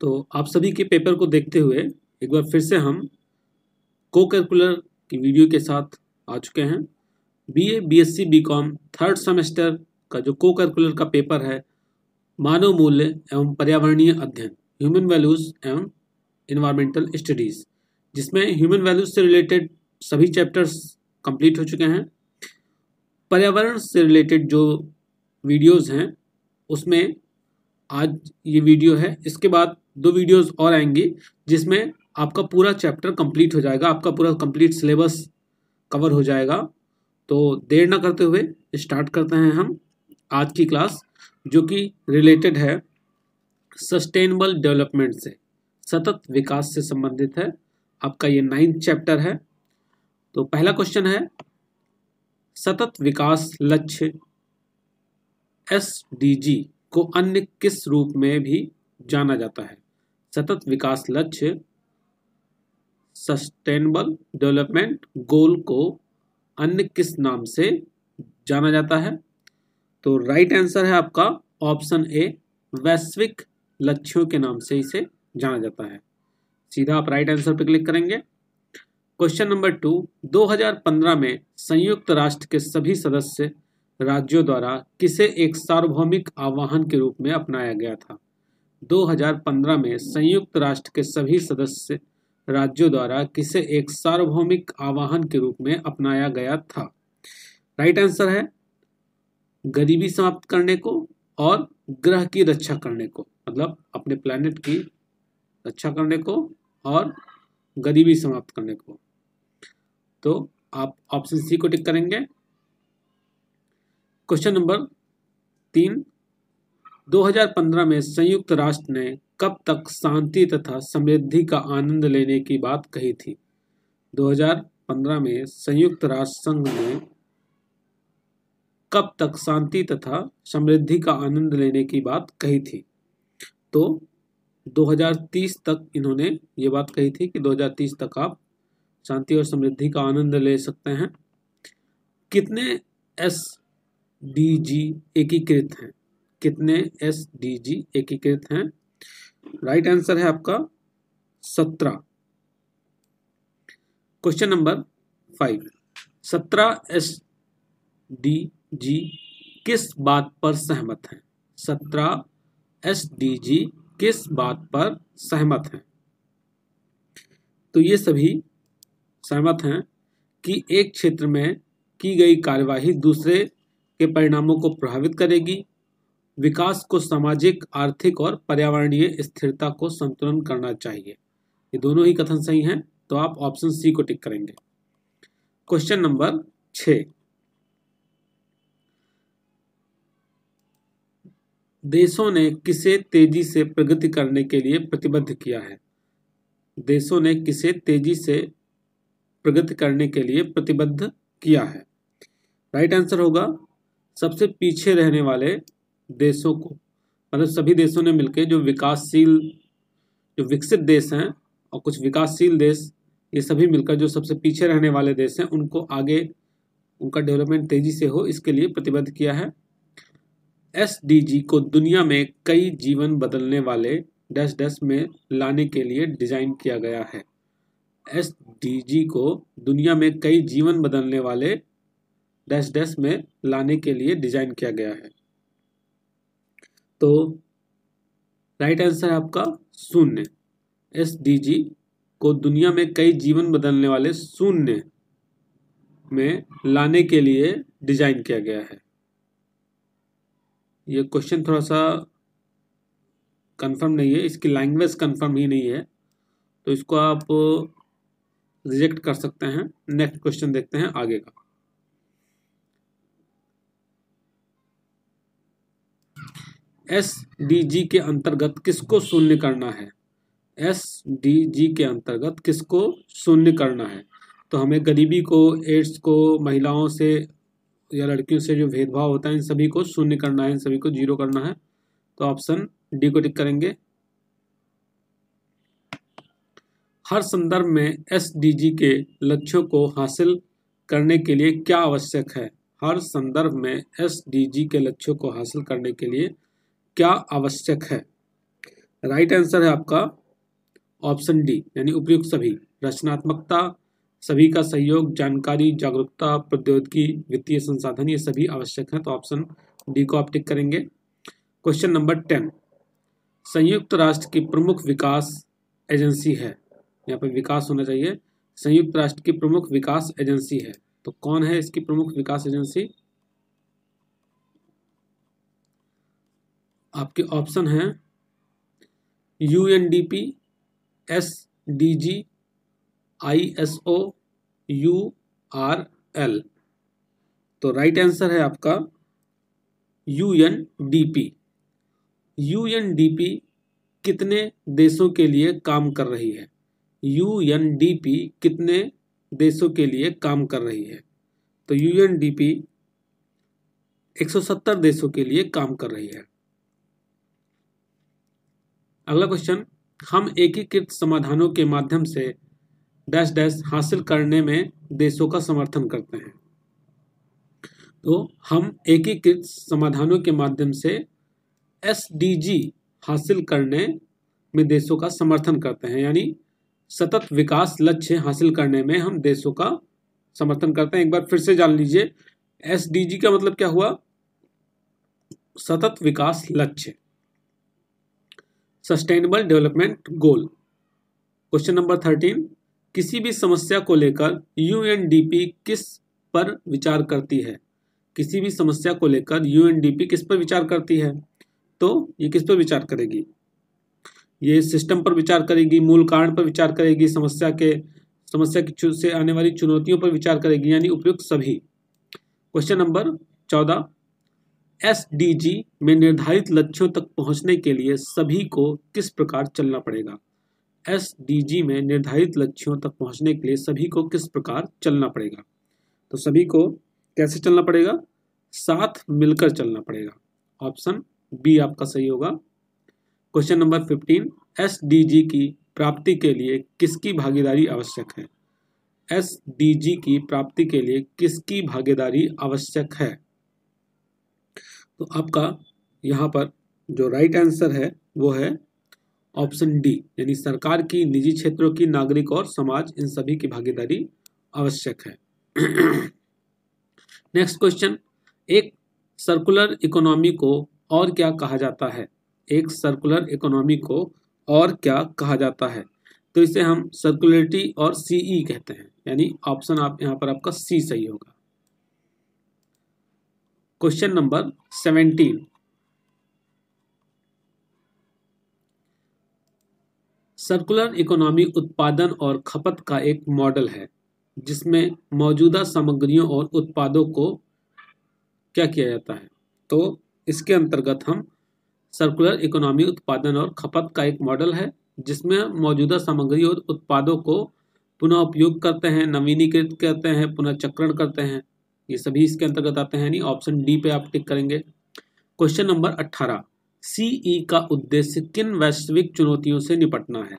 तो आप सभी के पेपर को देखते हुए एक बार फिर से हम को करिकुलर की वीडियो के साथ आ चुके हैं। BA, BSc, BCom third semester का जो को करिकुलर का पेपर है, मानव मूल्य एवं पर्यावरणीय अध्ययन, ह्यूमन वैल्यूज एवं इन्वायरमेंटल स्टडीज, जिसमें ह्यूमन वैल्यूज से रिलेटेड सभी चैप्टर्स कंप्लीट हो चुके हैं। पर्यावरण से रिलेटेड जो वीडियोस हैं उसमें आज ये वीडियो है। इसके बाद 2 वीडियोस और आएंगी जिसमें आपका पूरा चैप्टर कंप्लीट हो जाएगा, आपका पूरा कंप्लीट सिलेबस कवर हो जाएगा। तो देर ना करते हुए स्टार्ट करते हैं हम आज की क्लास, जो कि रिलेटेड है सस्टेनेबल डेवलपमेंट से, सतत विकास से संबंधित है। आपका ये 9th चैप्टर है। तो पहला क्वेश्चन है, सतत विकास लक्ष्य SDG को अन्य किस रूप में भी जाना जाता है? सतत विकास लक्ष्य सस्टेनेबल डेवलपमेंट गोल को अन्य किस नाम से जाना जाता है? तो राइट आंसर है आपका ऑप्शन ए, वैश्विक लक्ष्यों के नाम से इसे जाना जाता है। सीधा आप राइट आंसर पर क्लिक करेंगे। क्वेश्चन नंबर 2, 2015 में संयुक्त राष्ट्र के सभी सदस्य राज्यों द्वारा किसे एक सार्वभौमिक आह्वान के रूप में अपनाया गया था? 2015 में संयुक्त राष्ट्र के सभी सदस्य राज्यों द्वारा किसे एक सार्वभौमिक आह्वान के रूप में अपनाया गया था? राइट आंसर है गरीबी समाप्त करने को और ग्रह की रक्षा करने को, मतलब अपने प्लैनेट की रक्षा करने को और गरीबी समाप्त करने को। तो आप ऑप्शन सी को टिक करेंगे। क्वेश्चन नंबर 3, 2015 में संयुक्त राष्ट्र ने कब तक शांति तथा समृद्धि का आनंद लेने की बात कही थी? 2015 में संयुक्त राष्ट्र संघ ने कब तक शांति तथा समृद्धि का आनंद लेने की बात कही थी? तो 2030 तक इन्होंने ये बात कही थी कि 2030 तक आप शांति और समृद्धि का आनंद ले सकते हैं। कितने SDG एकीकृत हैं? कितने SDG एकीकृत हैं? राइट आंसर है आपका 17। क्वेश्चन नंबर 5, 17 SDG किस बात पर सहमत हैं? 17 SDG किस बात पर सहमत हैं? तो ये सभी सहमत हैं कि एक क्षेत्र में की गई कार्यवाही दूसरे के परिणामों को प्रभावित करेगी, विकास को सामाजिक, आर्थिक और पर्यावरणीय स्थिरता को संतुलन करना चाहिए। ये दोनों ही कथन सही हैं, तो आप ऑप्शन सी को टिक करेंगे। क्वेश्चन नंबर 6, देशों ने किसे तेजी से प्रगति करने के लिए प्रतिबद्ध किया है? देशों ने किसे तेजी से प्रगति करने के लिए प्रतिबद्ध किया है? राइट आंसर होगा सबसे पीछे रहने वाले देशों को, मतलब सभी देशों ने मिलकर जो विकसित देश हैं और कुछ विकासशील देश, ये सभी मिलकर जो सबसे पीछे रहने वाले देश हैं उनको आगे, उनका डेवलपमेंट तेजी से हो, इसके लिए प्रतिबद्ध किया है। SDG को दुनिया में कई जीवन बदलने वाले डैश डैश में लाने के लिए डिजाइन किया गया है। SDG को दुनिया में कई जीवन बदलने वाले डैश डैश में लाने के लिए डिजाइन किया गया है। तो राइट आंसर है आपका 0। SDG को दुनिया में कई जीवन बदलने वाले 0 में लाने के लिए डिजाइन किया गया है। ये क्वेश्चन थोड़ा सा कंफर्म नहीं है, इसकी लैंग्वेज कंफर्म ही नहीं है, तो इसको आप रिजेक्ट कर सकते हैं। नेक्स्ट क्वेश्चन देखते हैं आगे का। SDG के अंतर्गत किसको शून्य करना है? SDG के अंतर्गत किसको शून्य करना है? तो हमें गरीबी को, एड्स को, महिलाओं से या लड़कियों से जो भेदभाव होता है, इन सभी को शून्य करना है, इन सभी को 0 करना है। तो ऑप्शन डी को टिक करेंगे। हर संदर्भ में SDG के लक्ष्यों को हासिल करने के लिए क्या आवश्यक है? हर संदर्भ में SDG के लक्ष्यों को हासिल करने के लिए क्या आवश्यक है? राइट आंसर है आपका ऑप्शन डी, यानी उपयुक्त सभी। रचनात्मकता, सभी का सहयोग, जानकारी, जागरूकता, प्रौद्योगिकी, वित्तीय संसाधन, ये सभी आवश्यक हैं, तो ऑप्शन डी को आप टिक करेंगे। क्वेश्चन नंबर 10, संयुक्त राष्ट्र की प्रमुख विकास एजेंसी है, यहाँ पर विकास होना चाहिए, संयुक्त राष्ट्र की प्रमुख विकास एजेंसी है, तो कौन है इसकी प्रमुख विकास एजेंसी? आपके ऑप्शन हैं UNDP, SDG, ISO, URL। तो राइट आंसर है आपका UNDP। UNDP कितने देशों के लिए काम कर रही है? UNDP कितने देशों के लिए काम कर रही है? तो UNDP 170 देशों के लिए काम कर रही है। अगला क्वेश्चन, हम एकीकृत समाधानों के माध्यम से डैश डैश हासिल करने में देशों का समर्थन करते हैं। तो हम एकीकृत समाधानों के माध्यम से SDG हासिल करने में देशों का समर्थन करते हैं, यानी सतत विकास लक्ष्य हासिल करने में हम देशों का समर्थन करते हैं। एक बार फिर से जान लीजिए, SDG का मतलब क्या हुआ? सतत विकास लक्ष्य, sustainable development goal. Question number 13, किसी भी समस्या को लेकर UNDP किस पर विचार करती है? किसी भी समस्या को लेकर UNDP किस पर विचार करती है? तो ये किस पर विचार करेगी? ये सिस्टम पर विचार करेगी, मूल कारण पर विचार करेगी, समस्या की से आने वाली चुनौतियों पर विचार करेगी, यानी उपयुक्त सभी। क्वेश्चन नंबर 14, SDG में निर्धारित लक्ष्यों तक पहुंचने के लिए सभी को किस प्रकार चलना पड़ेगा? SDG में निर्धारित लक्ष्यों तक पहुंचने के लिए सभी को किस प्रकार चलना पड़ेगा? तो सभी को कैसे चलना पड़ेगा? साथ मिलकर चलना पड़ेगा। ऑप्शन बी आपका सही होगा। क्वेश्चन नंबर 15, SDG की प्राप्ति के लिए किसकी भागीदारी आवश्यक है? SDG की प्राप्ति के लिए किसकी भागीदारी आवश्यक है? तो आपका यहाँ पर जो राइट आंसर है वो है ऑप्शन डी, यानी सरकार की, निजी क्षेत्रों की, नागरिक और समाज, इन सभी की भागीदारी आवश्यक है। नेक्स्ट क्वेश्चन, एक सर्कुलर इकोनॉमी को और क्या कहा जाता है? एक सर्कुलर इकोनॉमी को और क्या कहा जाता है? तो इसे हम सर्कुलरिटी और CE कहते हैं, यानी ऑप्शन आप यहाँ पर आपका सी सही होगा। क्वेश्चन नंबर 17, सर्कुलर इकोनॉमी उत्पादन और खपत का एक मॉडल है जिसमें मौजूदा सामग्रियों और उत्पादों को क्या किया जाता है? तो इसके अंतर्गत हम सर्कुलर इकोनॉमी उत्पादन और खपत का एक मॉडल है जिसमें मौजूदा सामग्री और उत्पादों को पुनः उपयोग करते हैं, नवीनीकृत करते हैं, पुनः चक्रण करते हैं, ये सभी इसके अंतर्गत आते हैं, यानी ऑप्शन डी पे आप टिक करेंगे। क्वेश्चन नंबर 18, CE का उद्देश्य किन वैश्विक चुनौतियों से निपटना है?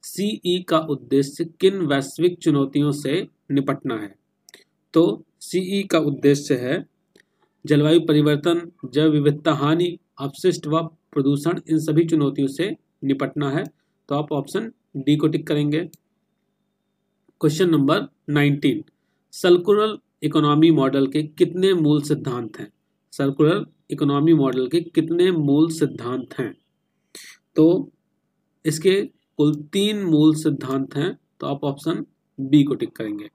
CE का उद्देश्य किन वैश्विक चुनौतियों से निपटना है? तो CE का उद्देश्य है जलवायु परिवर्तन, जैव विविधता हानि, अपशिष्ट व प्रदूषण, इन सभी चुनौतियों से निपटना है, तो आप ऑप्शन डी को टिक करेंगे। Question number 19, circular economy model के कितने मूल सिद्धांत हैं? सर्कुलर इकोनॉमी मॉडल के कितने मूल सिद्धांत हैं? तो इसके कुल 3 मूल सिद्धांत हैं, तो आप ऑप्शन बी को टिक करेंगे।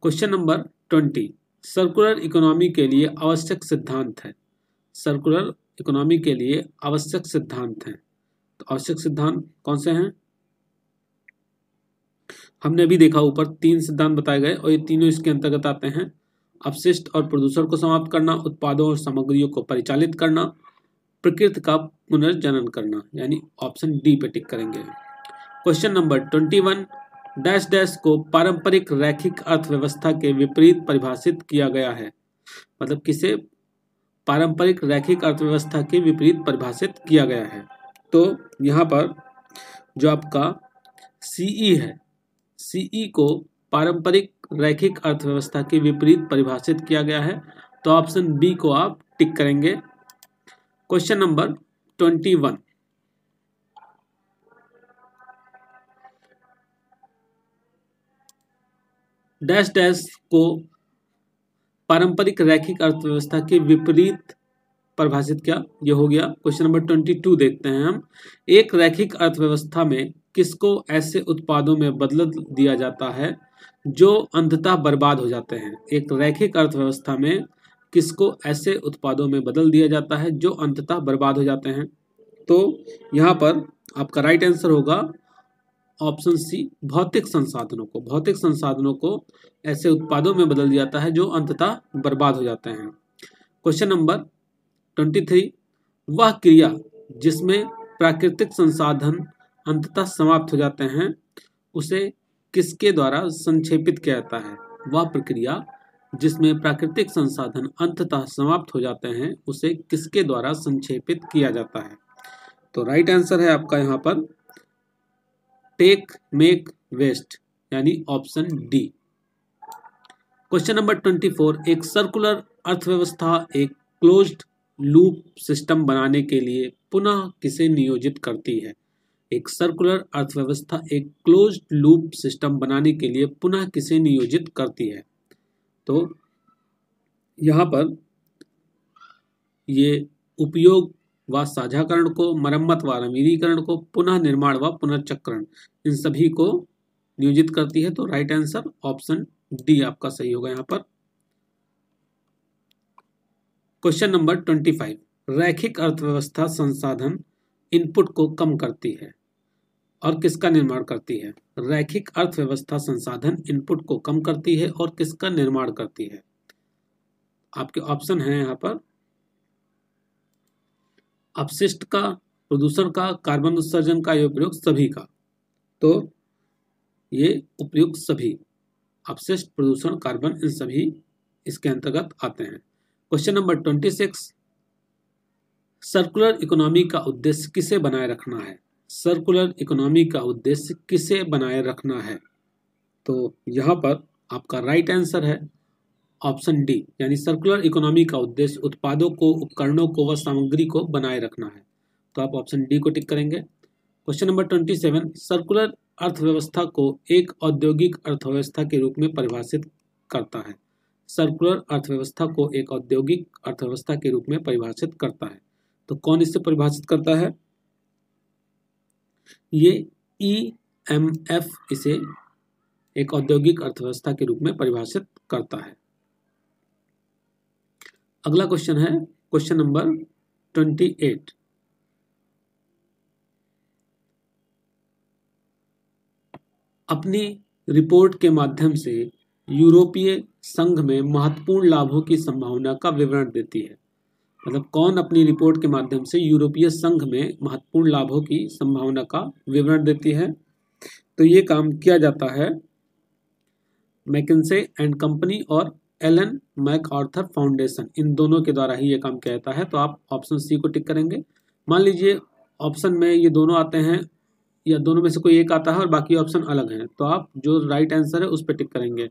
क्वेश्चन नंबर 20, सर्कुलर इकोनॉमी के लिए आवश्यक सिद्धांत है। सर्कुलर इकोनॉमी के लिए आवश्यक सिद्धांत हैं, तो आवश्यक सिद्धांत कौन से हैं? हमने अभी देखा, ऊपर 3 सिद्धांत बताए गए और ये तीनों इसके अंतर्गत आते हैं। अपशिष्ट और प्रदूषण को समाप्त करना, उत्पादों और सामग्रियों को परिचालित करना, प्रकृति का पुनर्जनन करना, यानी ऑप्शन डी पे टिक करेंगे। क्वेश्चन नंबर 21, डैश डैश को पारंपरिक रैखिक अर्थव्यवस्था के विपरीत परिभाषित किया गया है। मतलब किसे पारंपरिक रैखिक अर्थव्यवस्था के विपरीत परिभाषित किया गया है? तो यहाँ पर जो आपका CE है, CE को पारंपरिक रैखिक अर्थव्यवस्था के विपरीत परिभाषित किया गया है, तो ऑप्शन बी को आप टिक करेंगे। क्वेश्चन नंबर 21, डैश डैश को पारंपरिक रैखिक अर्थव्यवस्था के विपरीत परिभाषित किया। यह हो गया। क्वेश्चन नंबर 22 देखते हैं हम। एक रैखिक अर्थव्यवस्था में किसको ऐसे उत्पादों में बदल दिया जाता है जो अंततः बर्बाद हो जाते हैं। एक रैखिक अर्थव्यवस्था में किसको ऐसे उत्पादों में बदल दिया जाता है जो अंततः बर्बाद हो जाते हैं। तो यहाँ पर आपका राइट आंसर होगा ऑप्शन सी, भौतिक संसाधनों को। भौतिक संसाधनों को ऐसे उत्पादों में बदल दिया जाता है जो अंततः बर्बाद हो जाते हैं। क्वेश्चन नंबर 23, वह क्रिया जिसमें प्राकृतिक संसाधन अंततः समाप्त हो जाते हैं उसे किसके द्वारा संक्षेपित किया जाता है। वह प्रक्रिया जिसमें प्राकृतिक संसाधन अंततः समाप्त हो जाते हैं उसे किसके द्वारा संक्षेपित किया जाता है। तो राइट आंसर है आपका यहाँ पर टेक मेक वेस्ट, यानी ऑप्शन डी। क्वेश्चन नंबर 24, एक सर्कुलर अर्थव्यवस्था एक क्लोज्ड लूप सिस्टम बनाने के लिए पुनः किसे नियोजित करती है। एक सर्कुलर अर्थव्यवस्था एक क्लोज्ड लूप सिस्टम बनाने के लिए पुनः किसे नियोजित करती है। तो यहाँ पर ये उपयोग व साझाकरण को, मरम्मत व नवीनीकरण को, पुनः निर्माण व पुनर्चक्रण, इन सभी को नियोजित करती है। तो राइट आंसर ऑप्शन डी आपका सही होगा यहाँ पर। क्वेश्चन नंबर 25, रैखिक अर्थव्यवस्था संसाधन इनपुट को कम करती है और किसका निर्माण करती है। रैखिक अर्थव्यवस्था संसाधन इनपुट को कम करती है और किसका निर्माण करती है। आपके ऑप्शन है यहाँ पर अपशिष्ट का, प्रदूषण का, कार्बन उत्सर्जन का, या उपयोग सभी का। तो ये उपयुक्त सभी, अपशिष्ट, प्रदूषण, कार्बन, इन सभी इसके अंतर्गत आते हैं। क्वेश्चन नंबर 26, सर्कुलर इकोनॉमी का उद्देश्य किसे बनाए रखना है। सर्कुलर इकोनॉमी का उद्देश्य किसे बनाए रखना है। तो यहाँ पर आपका राइट आंसर है ऑप्शन डी, यानी सर्कुलर इकोनॉमी का उद्देश्य उत्पादों को, उपकरणों को व सामग्री को बनाए रखना है। तो आप ऑप्शन डी को टिक करेंगे। क्वेश्चन नंबर 27, सर्कुलर अर्थव्यवस्था को एक औद्योगिक अर्थव्यवस्था के रूप में परिभाषित करता है। सर्कुलर अर्थव्यवस्था को एक औद्योगिक अर्थव्यवस्था के रूप में परिभाषित करता है। तो कौन इसे परिभाषित करता है। ये EMF इसे एक औद्योगिक अर्थव्यवस्था के रूप में परिभाषित करता है। अगला क्वेश्चन है क्वेश्चन नंबर 28, अपनी रिपोर्ट के माध्यम से यूरोपीय संघ में महत्वपूर्ण लाभों की संभावना का विवरण देती है। मतलब कौन अपनी रिपोर्ट के माध्यम से यूरोपीय संघ में महत्वपूर्ण लाभों की संभावना का विवरण देती है। तो ये काम किया जाता है मैकिन्से एंड कंपनी और एलन मैकआर्थर फाउंडेशन, इन दोनों के द्वारा ही ये काम किया जाता है। तो आप ऑप्शन सी को टिक करेंगे। मान लीजिए ऑप्शन में ये दोनों आते हैं या दोनों में से कोई एक आता है और बाकी ऑप्शन अलग हैं, तो आप जो राइट आंसर है उस पर टिक करेंगे।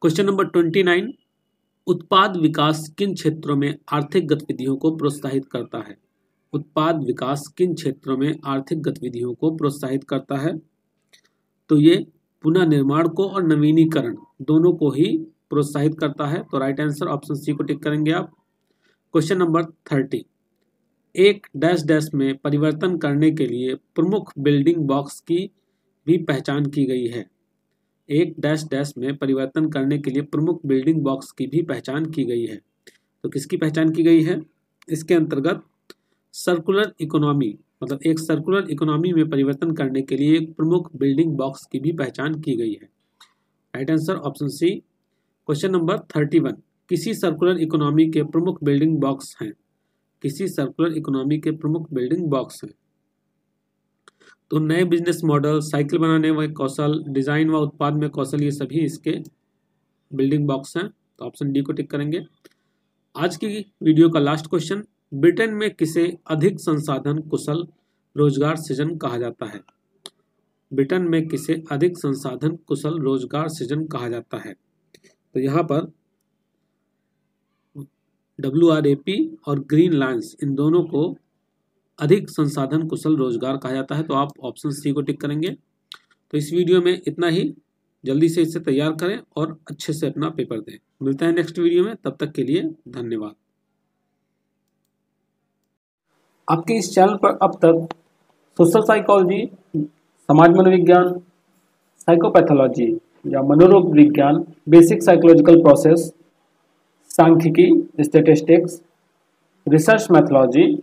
क्वेश्चन नंबर 29, उत्पाद विकास किन क्षेत्रों में आर्थिक गतिविधियों को प्रोत्साहित करता है। उत्पाद विकास किन क्षेत्रों में आर्थिक गतिविधियों को प्रोत्साहित करता है। तो ये पुनः निर्माण को और नवीनीकरण दोनों को ही प्रोत्साहित करता है। तो राइट आंसर ऑप्शन सी को टिक करेंगे आप। क्वेश्चन नंबर 30, एक डैश डैश में परिवर्तन करने के लिए प्रमुख बिल्डिंग ब्लॉक्स की भी पहचान की गई है। एक डैश डैश में परिवर्तन करने के लिए प्रमुख बिल्डिंग ब्लॉक्स की भी पहचान की गई है। तो किसकी पहचान की गई है। इसके अंतर्गत सर्कुलर इकोनॉमी, मतलब एक सर्कुलर इकोनॉमी में परिवर्तन करने के लिए एक प्रमुख बिल्डिंग ब्लॉक्स की भी पहचान की गई है। Right answer option C. Question number 31, किसी सर्कुलर इकोनॉमी के प्रमुख बिल्डिंग ब्लॉक्स हैं। किसी सर्कुलर इकोनॉमी के प्रमुख बिल्डिंग ब्लॉक्स हैं। तो नए बिजनेस मॉडल, साइकिल बनाने में कौशल, डिजाइन व उत्पाद में कौशल, ये सभी इसके बिल्डिंग ब्लॉक्स हैं। तो ऑप्शन डी को टिक करेंगे। आज की वीडियो का लास्ट क्वेश्चन, ब्रिटेन में किसे अधिक संसाधन कुशल रोजगार सृजन कहा जाता है। ब्रिटेन में किसे अधिक संसाधन कुशल रोजगार सृजन कहा जाता है। तो यहाँ पर WRAP और ग्रीन लाइन्स, इन दोनों को अधिक संसाधन कुशल रोजगार कहा जाता है। तो आप ऑप्शन सी को टिक करेंगे। तो इस वीडियो में इतना ही। जल्दी से इसे तैयार करें और अच्छे से अपना पेपर दें। मिलते हैं नेक्स्ट वीडियो में, तब तक के लिए धन्यवाद। आपके इस चैनल पर अब तक सोशल साइकोलॉजी, समाज मनोविज्ञान, साइकोपैथोलॉजी या मनोरोग विज्ञान, बेसिक साइकोलॉजिकल प्रोसेस, सांख्यिकी, स्टैटिस्टिक्स, रिसर्च मैथोलॉजी,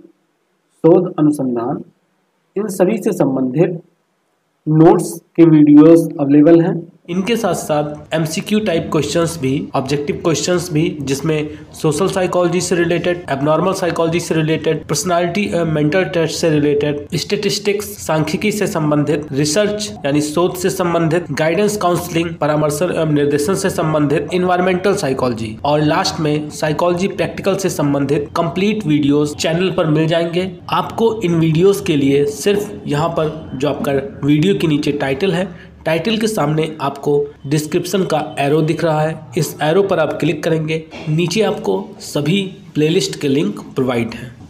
शोध अनुसंधान, इन सभी से संबंधित नोट्स के वीडियोस अवेलेबल हैं। इनके साथ साथ एमसीक्यू टाइप क्वेश्चंस भी, ऑब्जेक्टिव क्वेश्चंस भी, जिसमें सोशल साइकोलॉजी से रिलेटेड, एबनॉर्मल साइकोलॉजी से रिलेटेड, पर्सनालिटी एवं मेंटल टेस्ट से रिलेटेड, स्टैटिस्टिक्स, सांख्यिकी से संबंधित, रिसर्च यानी शोध से संबंधित, गाइडेंस काउंसलिंग, परामर्शन एवं निर्देशन से संबंधित, इन्वायरमेंटल साइकोलॉजी और लास्ट में साइकोलॉजी प्रैक्टिकल से संबंधित कंप्लीट वीडियोस चैनल पर मिल जाएंगे। आपको इन वीडियोस के लिए सिर्फ यहाँ पर जो आपका वीडियो के नीचे टाइटल है, टाइटल के सामने आपको डिस्क्रिप्शन का एरो दिख रहा है, इस एरो पर आप क्लिक करेंगे, नीचे आपको सभी प्लेलिस्ट के लिंक प्रोवाइड हैं।